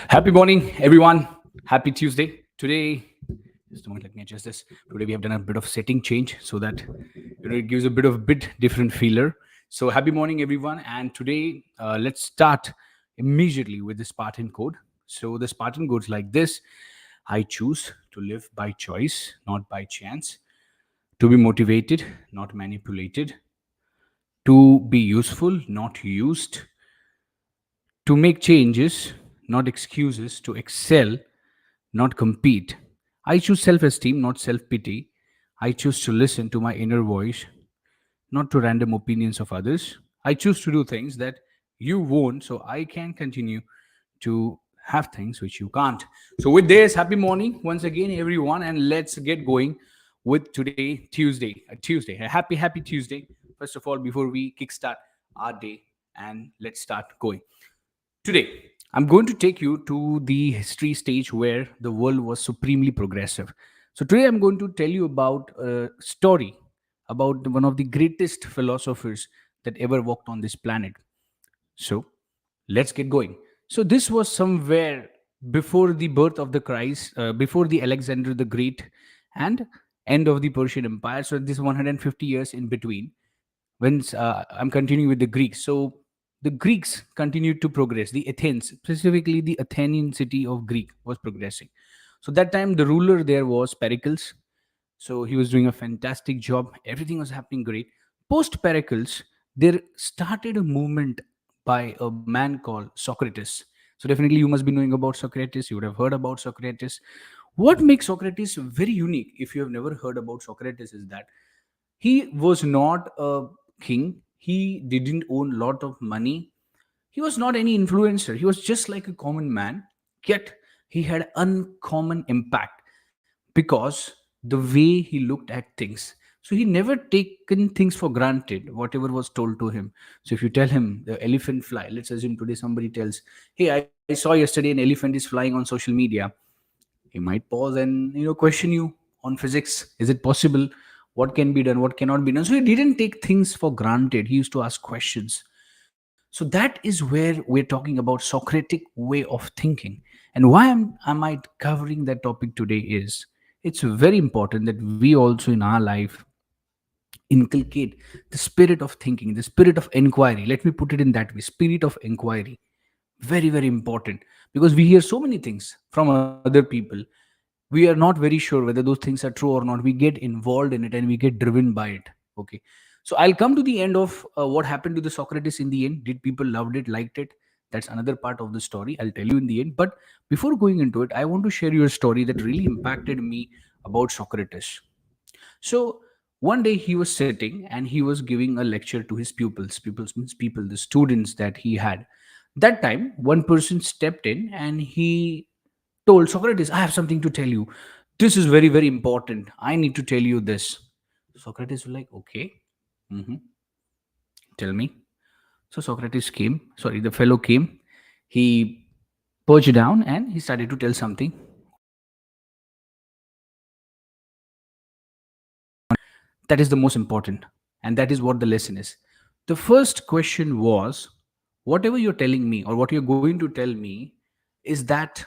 Happy morning, everyone. Happy Tuesday. Today, just a moment, let me adjust this. Today we have done a bit of setting change so that it gives a bit different feeler. So happy morning, everyone. And today, let's start immediately with the Spartan code. So the Spartan goes like this: I choose to live by choice, not by chance. To be motivated, not manipulated. To be useful, not used. To make changes, not excuses. To excel, not compete. I choose self esteem, not self pity. I choose to listen to my inner voice, not to random opinions of others. I choose to do things that you won't, so I can continue to have things which you can't. So, with this, happy morning once again, everyone, and let's get going with today, Tuesday, a happy Tuesday. First of all, before we kickstart our day, and let's start going. Today, I'm going to take you to the history stage where the world was supremely progressive. So, today I'm going to tell you about a story about one of the greatest philosophers that ever walked on this planet. So, let's get going. So, this was somewhere before the birth of the Christ, before the Alexander the Great, and end of the Persian Empire. So, this 150 years in between when I'm continuing with the Greeks. So the Greeks continued to progress. The Athens, specifically the Athenian city of Greek, was progressing. So that time the ruler there was Pericles. So he was doing a fantastic job. Everything was happening great. Post Pericles, there started a movement by a man called Socrates. So definitely you must be knowing about Socrates. You would have heard about Socrates. What makes Socrates very unique, if you have never heard about Socrates, is that he was not a king. He didn't own a lot of money. He was not any influencer. He was just like a common man. Yet he had uncommon impact because the way he looked at things. So he never taken things for granted, whatever was told to him. So if you tell him the elephant fly, let's assume today somebody tells, hey, I saw yesterday an elephant is flying on social media. He might pause and question you on physics. Is it possible? What can be done? What cannot be done? So he didn't take things for granted. He used to ask questions. So that is where we're talking about Socratic way of thinking. And why am I covering that topic today is it's very important that we also in our life inculcate the spirit of thinking, the spirit of inquiry. Let me put it in that way: spirit of inquiry. Very important, because we hear so many things from other people. We are not very sure whether those things are true or not. We get involved in it and we get driven by it. Okay, so I'll come to the end of what happened to the Socrates in the end. Did people loved it, liked it? That's another part of the story. I'll tell you in the end. But before going into it, I want to share you a story that really impacted me about Socrates. So one day he was sitting and he was giving a lecture to his pupils. Pupils means people, the students that he had. That time, one person stepped in and he told Socrates, I have something to tell you. This is very important. I need to tell you this. Socrates was like, okay, hmm tell me. So Socrates came, sorry, the fellow came. He perched down and he started to tell something. That is the most important. And that is what the lesson is. The first question was, whatever you're telling me or what you're going to tell me, is that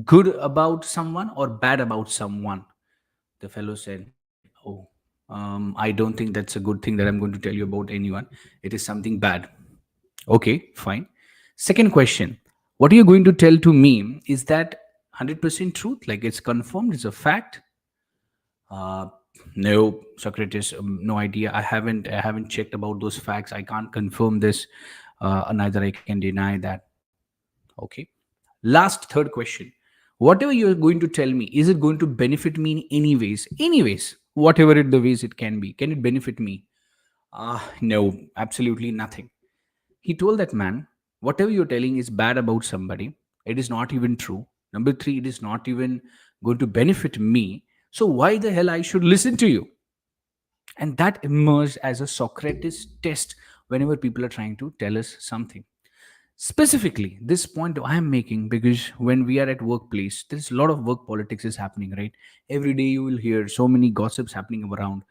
good about someone or bad about someone? The fellow said, oh, I don't think that's a good thing that I'm going to tell you about anyone. It is something bad. Okay, fine. Second question, what are you going to tell to me? Is that 100% truth? Like it's confirmed, it's a fact? Uh, no, Socrates, no idea. I haven't checked about those facts. I can't confirm this. Neither I can deny that. Okay. Last third question. Whatever you're going to tell me, is it going to benefit me in any ways? Any ways, whatever it the ways it can be. Can it benefit me? No, absolutely nothing. He told that man, whatever you're telling is bad about somebody. It is not even true. Number three, it is not even going to benefit me. So why the hell I should listen to you? And that emerged as a Socrates test whenever people are trying to tell us something. Specifically, this point I am making because when we are at workplace, there's a lot of work politics is happening, right? Every day you will hear so many gossips happening around.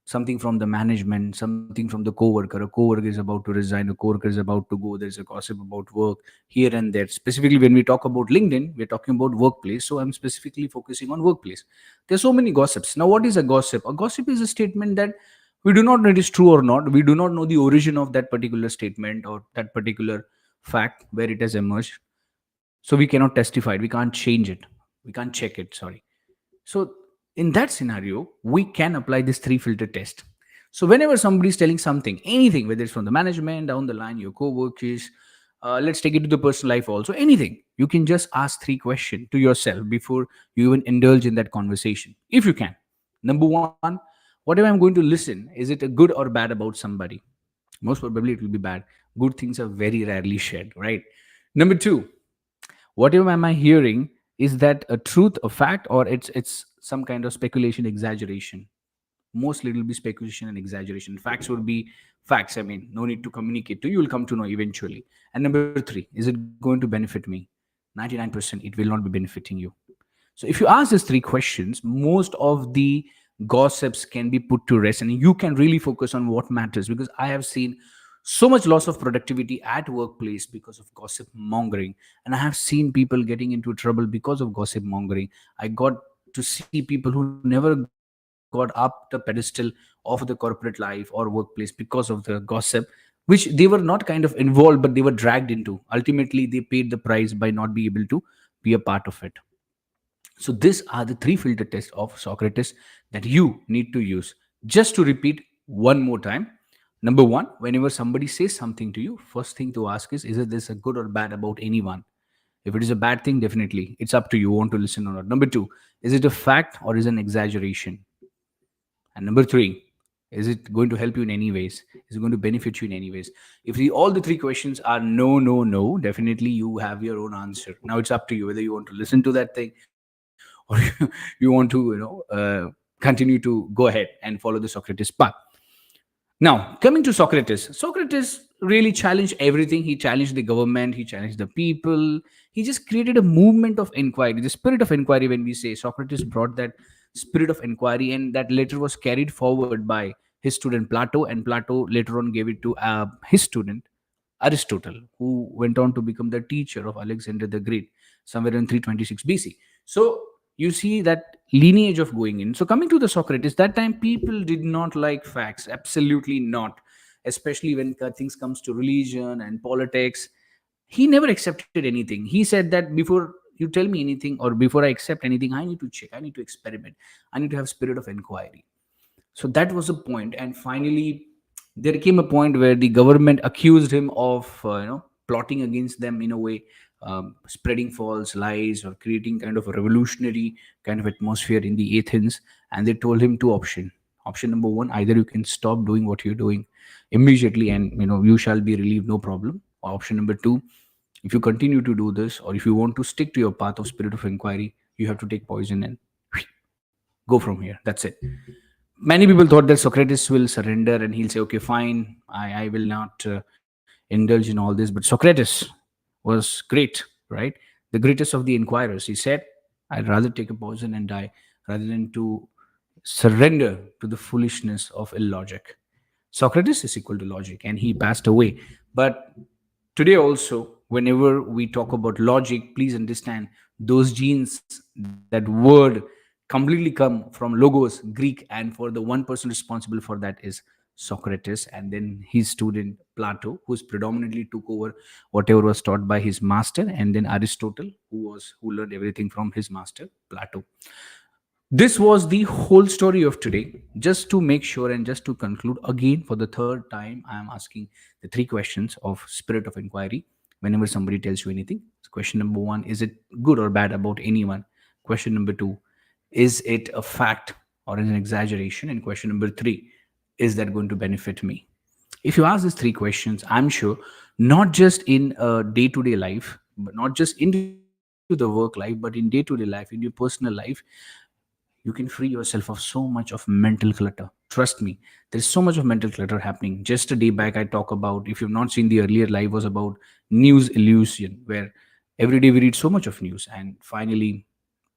something from the management, something from the coworker. A coworker is about to resign, a coworker is about to go. There's a gossip about work here and there. Specifically, when we talk about LinkedIn, we're talking about workplace. So I'm specifically focusing on workplace. There's so many gossips. Now, what is a gossip? A gossip is a statement that we do not know it is true or not. We do not know the origin of that particular statement or that particular fact where it has emerged. So we cannot testify it. We can't change it. We can't check it. Sorry. So in that scenario, we can apply this three filter test. So whenever somebody is telling something, anything, whether it's from the management, down the line, your co-workers, let's take it to the personal life also, anything, you can just ask three questions to yourself before you even indulge in that conversation, if you can. Number one, whatever I'm going to listen, is it a good or bad about somebody? Most probably it will be bad. Good things are very rarely shared, right? Number two, whatever am I hearing, is that a truth, a fact, or it's some kind of speculation, exaggeration? Mostly it will be speculation and exaggeration. Facts will be facts. I mean, no need to communicate to you, you'll come to know eventually. And number three, is it going to benefit me? 99% it will not be benefiting you. So if you ask these three questions, most of the gossips can be put to rest and you can really focus on what matters. Because I have seen so much loss of productivity at workplace because of gossip mongering. And I have seen people getting into trouble because of gossip mongering. I got to see people who never got up the pedestal of the corporate life or workplace because of the gossip, which they were not kind of involved, but they were dragged into. Ultimately, they paid the price by not being able to be a part of it. So these are the three filter tests of Socrates that you need to use. Just to repeat one more time. Number one, whenever somebody says something to you, first thing to ask is it this a good or bad about anyone? If it is a bad thing, definitely it's up to you want to listen or not. Number two, is it a fact or is it an exaggeration? And number three, is it going to help you in any ways? Is it going to benefit you in any ways? If all the three questions are no, no, no, definitely you have your own answer. Now it's up to you whether you want to listen to that thing or you want to, continue to go ahead and follow the Socrates path. Now, coming to Socrates, Socrates really challenged everything. He challenged the government, he challenged the people. He just created a movement of inquiry, the spirit of inquiry. When we say Socrates brought that spirit of inquiry, and that later was carried forward by his student Plato, and Plato later on gave it to his student Aristotle, who went on to become the teacher of Alexander the Great somewhere in 326 BC. So you see that lineage of going in. So coming to the Socrates, that time people did not like facts, absolutely not, especially when things comes to religion and politics. He never accepted anything. He said that before you tell me anything or before I accept anything, I need to check, I need to experiment, I need to have spirit of inquiry. So that was a point. And finally there came a point where the government accused him of plotting against them in a way, spreading false lies or creating kind of a revolutionary kind of atmosphere in the Athens. And they told him two option. Option number one, either you can stop doing what you're doing immediately and you shall be relieved, no problem. Or option number two, if you continue to do this or if you want to stick to your path of spirit of inquiry, you have to take poison and go from here. That's it. Many people thought that Socrates will surrender and he'll say, okay, fine, I will not indulge in all this. But Socrates was great, right? The greatest of the inquirers. He said, I'd rather take a poison and die rather than to surrender to the foolishness of illogic. Socrates is equal to logic, and he passed away. But today also, whenever we talk about logic, please understand those genes, that word completely come from logos, Greek, and for the one person responsible for that is Socrates, and then his student Plato, who's predominantly took over whatever was taught by his master, and then Aristotle, who learned everything from his master Plato. This was the whole story of today. Just to make sure and just to conclude again for the third time, I am asking the three questions of spirit of inquiry whenever somebody tells you anything. So question number one, is it good or bad about anyone? Question number two, is it a fact or is it an exaggeration? And question number three, is that going to benefit me? If you ask these three questions, I'm sure not just in a day-to-day life, but not just into the work life, but in day-to-day life, in your personal life, you can free yourself of so much of mental clutter. Trust me, there is so much of mental clutter happening. Just a day back, I talk about, if you've not seen the earlier live, was about news illusion, where every day we read so much of news, and finally,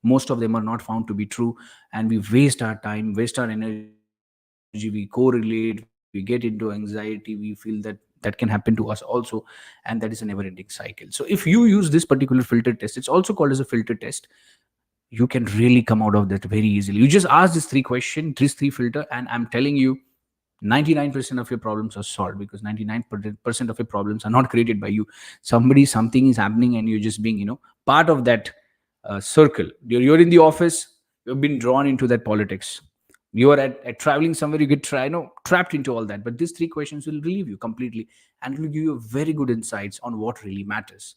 most of them are not found to be true, and we waste our time, waste our energy, waste our mental we correlate, we get into anxiety, we feel that that can happen to us also, and that is a never ending cycle. So if you use this particular filter test, it's also called as a filter test, you can really come out of that very easily. You just ask this three question, this three filter, and I'm telling you, 99% of your problems are solved, because 99% of your problems are not created by you. Something is happening, and you're just being, part of that circle. You're in the office, you've been drawn into that politics. You are at traveling somewhere, you get trapped into all that. But these three questions will relieve you completely, and it will give you very good insights on what really matters.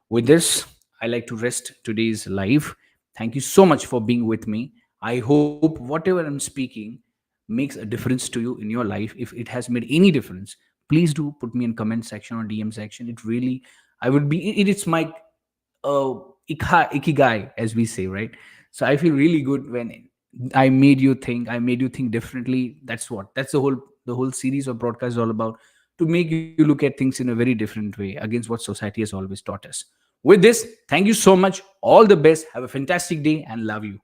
With this, I like to rest today's live. Thank you so much for being with me. I hope whatever I'm speaking makes a difference to you in your life. If it has made any difference, please do put me in comment section or DM section. It really, I would be, it's my uh, ikigai, as we say, right? So I feel really good when I made you think differently. That's the whole series of broadcasts is all about, to make you look at things in a very different way against what society has always taught us. With this, thank you so much. All the best. Have a fantastic day and love you.